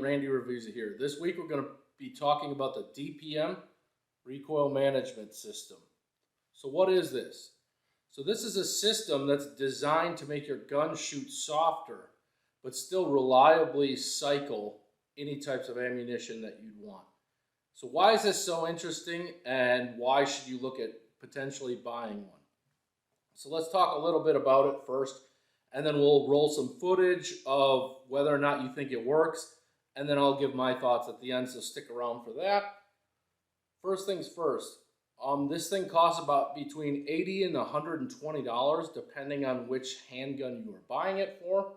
Randy Revisa here. This week we're going to be talking about the DPM Recoil Management System. So what is this? So this is a system that's designed to make your gun shoot softer, but still reliably cycle any types of ammunition that you'd want. So why is this so interesting, and why should you look at potentially buying one? So let's talk a little bit about it first, and then we'll roll some footage of whether or not you think it works, and then I'll give my thoughts at the end, so stick around for that. First things first, this thing costs about between $80 and $120 depending on which handgun you are buying it for.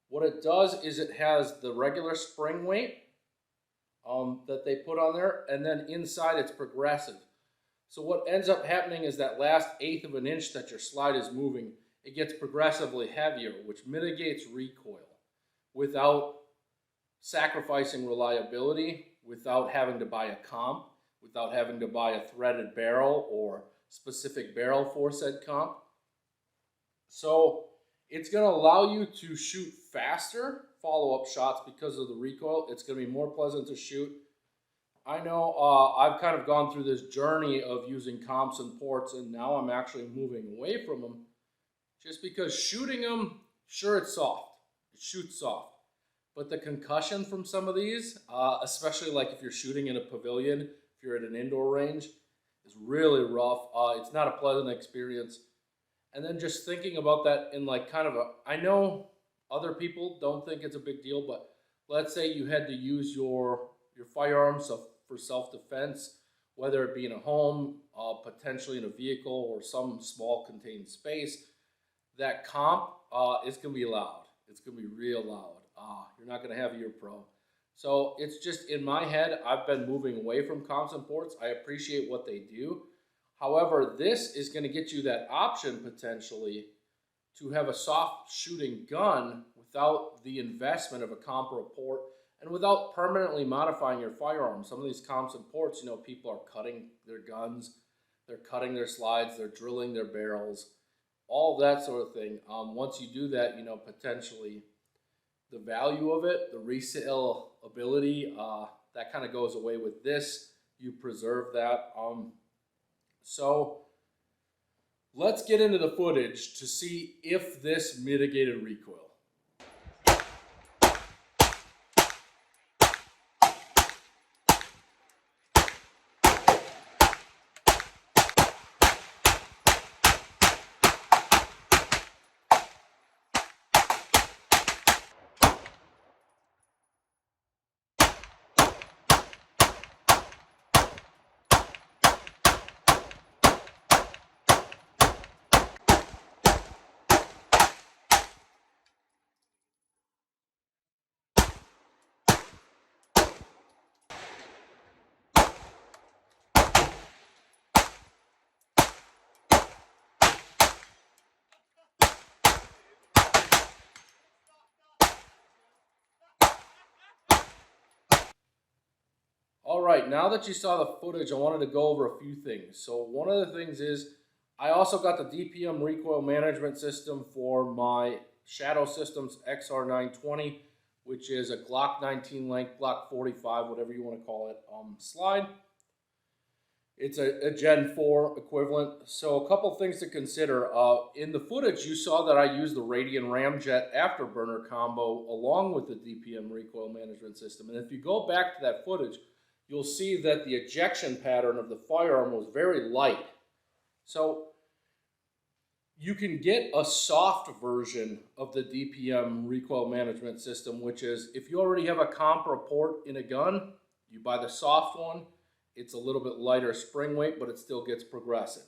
What it does is it has the regular spring weight that they put on there, and then inside it's progressive. So what ends up happening is that last eighth of an inch that your slide is moving, it gets progressively heavier, which mitigates recoil without sacrificing reliability, without having to buy a comp, without having to buy a threaded barrel or specific barrel for said comp. So it's going to allow you to shoot faster follow-up shots because of the recoil. It's going to be more pleasant to shoot. I know I've kind of gone through this journey of using comps and ports, and now I'm actually moving away from them just because shooting them, sure, it's soft. It shoots soft. But the concussion from some of these, especially like if you're shooting in a pavilion, if you're at an indoor range, is really rough. It's not a pleasant experience. And then just thinking about that in like kind of I know other people don't think it's a big deal, but let's say you had to use your firearms for self-defense, whether it be in a home, potentially in a vehicle, or some small contained space. That comp is going to be loud. It's going to be real loud. You're not going to have your pro. So it's just in my head, I've been moving away from comps and ports. I appreciate what they do. However, this is going to get you that option potentially to have a soft shooting gun without the investment of a comp or a port, and without permanently modifying your firearm. Some of these comps and ports, you know, people are cutting their guns, they're cutting their slides, they're drilling their barrels, all that sort of thing. Once you do that, you know, potentially the value of it, the resale ability, that kind of goes away with this. You preserve that. So let's get into the footage to see if this mitigated recoil. All right, now that you saw the footage, I wanted to go over a few things. So one of the things is I also got the DPM Recoil Management System for my Shadow Systems XR920, which is a Glock 19 length, Glock 45, whatever you want to call it, slide. It's a Gen 4 equivalent. So a couple things to consider. In the footage, you saw that I used the Radian Ramjet Afterburner combo along with the DPM Recoil Management System. And if you go back to that footage, you'll see that the ejection pattern of the firearm was very light. So you can get a soft version of the DPM Recoil Management System, which is if you already have a comp or a port in a gun, you buy the soft one. It's a little bit lighter spring weight, but it still gets progressive.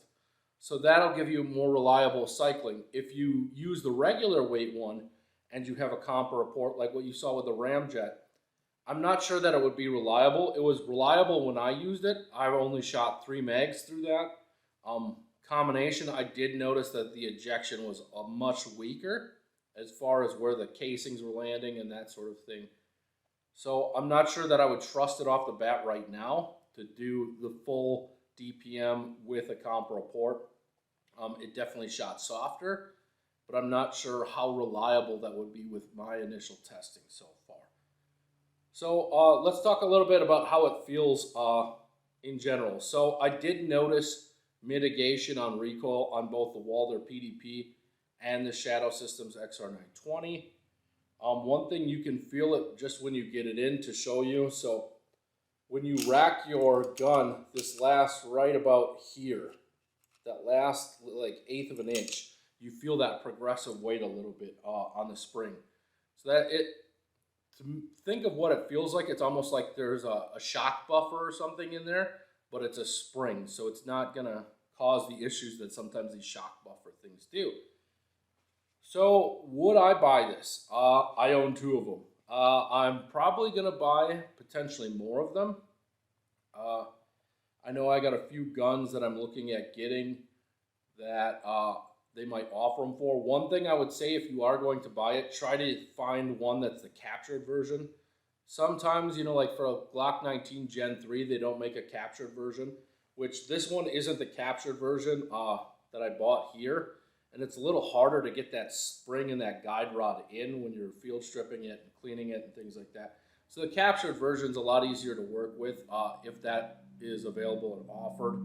So that'll give you more reliable cycling. If you use the regular weight one and you have a comp or a port like what you saw with the Ramjet, I'm not sure that it would be reliable. It was reliable when I used it. I only shot 3 mags through that. Combination, I did notice that the ejection was much weaker as far as where the casings were landing and that sort of thing. So I'm not sure that I would trust it off the bat right now to do the full DPM with a comp or a port. It definitely shot softer, but I'm not sure how reliable that would be with my initial testing so far. So let's talk a little bit about how it feels in general. So I did notice mitigation on recoil on both the Walther PDP and the Shadow Systems XR920. One thing you can feel it just when you get it in to show you. So when you rack your gun, this lasts right about here, that last like eighth of an inch, you feel that progressive weight a little bit on the spring. So that it, to think of what it feels like, it's almost like there's a shock buffer or something in there, but it's a spring, so it's not gonna cause the issues that sometimes these shock buffer things do. So would I buy this? I own two of them. I'm probably gonna buy potentially more of them. I know I got a few guns that I'm looking at getting that they might offer them for. One thing I would say, if you are going to buy it, try to find one that's the captured version. Sometimes, you know, like for a Glock 19 Gen 3, they don't make a captured version, which this one isn't the captured version that I bought here. And it's a little harder to get that spring and that guide rod in when you're field stripping it and cleaning it and things like that. So the captured version is a lot easier to work with if that is available and offered.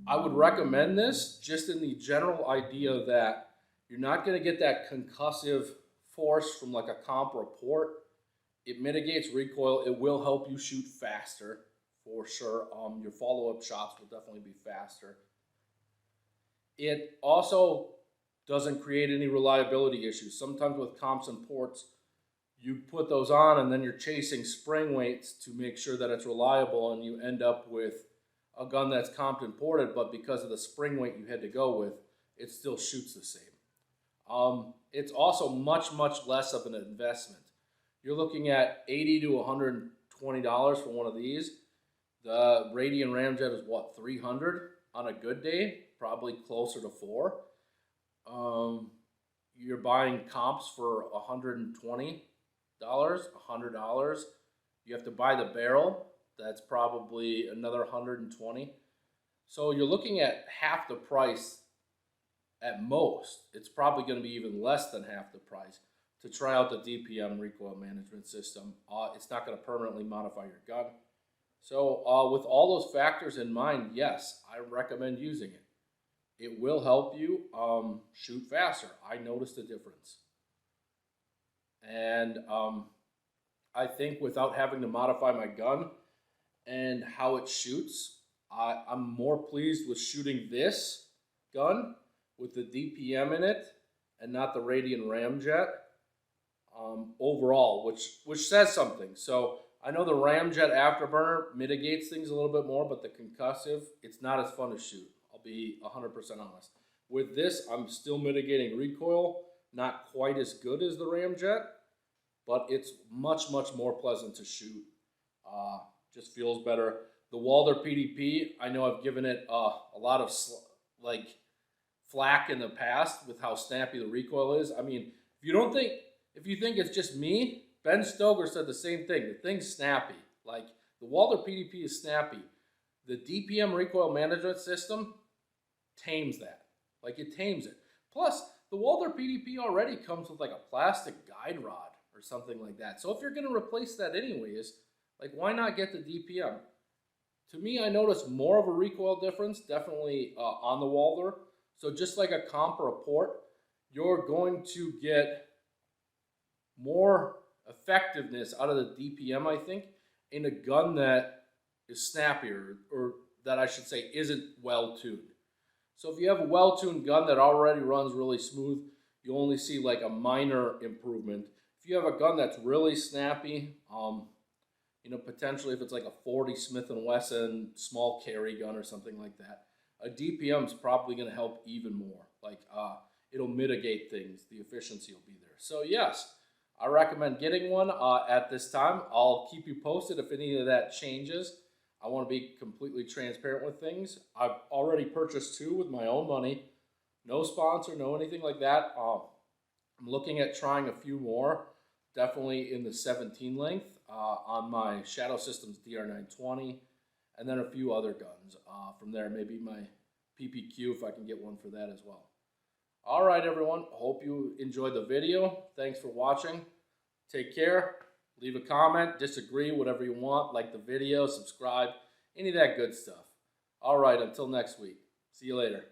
I would recommend this just in the general idea that you're not going to get that concussive force from like a comp report. It mitigates recoil. It will help you shoot faster for sure. Your follow-up shots will definitely be faster. It also doesn't create any reliability issues. Sometimes with comps and ports, you put those on and then you're chasing spring weights to make sure that it's reliable, and you end up with a gun that's comped and ported, but because of the spring weight you had to go with, it still shoots the same. It's also much, much less of an investment. You're looking at $80 to $120 for one of these. The Radian Ramjet is what, $300 on a good day? Probably closer to $400. You're buying comps for $120, $100. You have to buy the barrel. That's probably another $120. So you're looking at half the price at most. It's probably going to be even less than half the price to try out the DPM Recoil Management System. It's not going to permanently modify your gun. So with all those factors in mind, yes, I recommend using it. It will help you shoot faster. I noticed a difference. And I think without having to modify my gun and how it shoots, I'm more pleased with shooting this gun with the DPM in it and not the Radian Ramjet overall, which says something. So I know the Ramjet Afterburner mitigates things a little bit more, but the concussive, it's not as fun to shoot. I'll be 100% honest. With this, I'm still mitigating recoil, not quite as good as the Ramjet, but it's much, much more pleasant to shoot. Just feels better. The Walther PDP, I know I've given it a lot of flack in the past with how snappy the recoil is. I mean, if you think it's just me, Ben Stoker said the same thing. The thing's snappy. Like, the Walther PDP is snappy. The DPM Recoil Management System tames that. Like, it tames it. Plus, the Walther PDP already comes with like a plastic guide rod or something like that. So if you're going to replace that anyways, like, why not get the DPM? To me, I noticed more of a recoil difference, definitely on the Walther. So just like a comp or a port, you're going to get more effectiveness out of the DPM, I think, in a gun that is snappier, or that I should say isn't well-tuned. So if you have a well-tuned gun that already runs really smooth, you only see like a minor improvement. If you have a gun that's really snappy, you know, potentially if it's like a 40 Smith & Wesson small carry gun or something like that, a DPM is probably going to help even more. Like, it'll mitigate things. The efficiency will be there. So yes, I recommend getting one at this time. I'll keep you posted if any of that changes. I want to be completely transparent with things. I've already purchased two with my own money. No sponsor, no anything like that. I'm looking at trying a few more, definitely in the 17 length on my Shadow Systems DR920, and then a few other guns. From there, maybe my PPQ if I can get one for that as well. All right, everyone. Hope you enjoyed the video. Thanks for watching. Take care. Leave a comment, disagree, whatever you want. Like the video, subscribe, any of that good stuff. All right, until next week. See you later.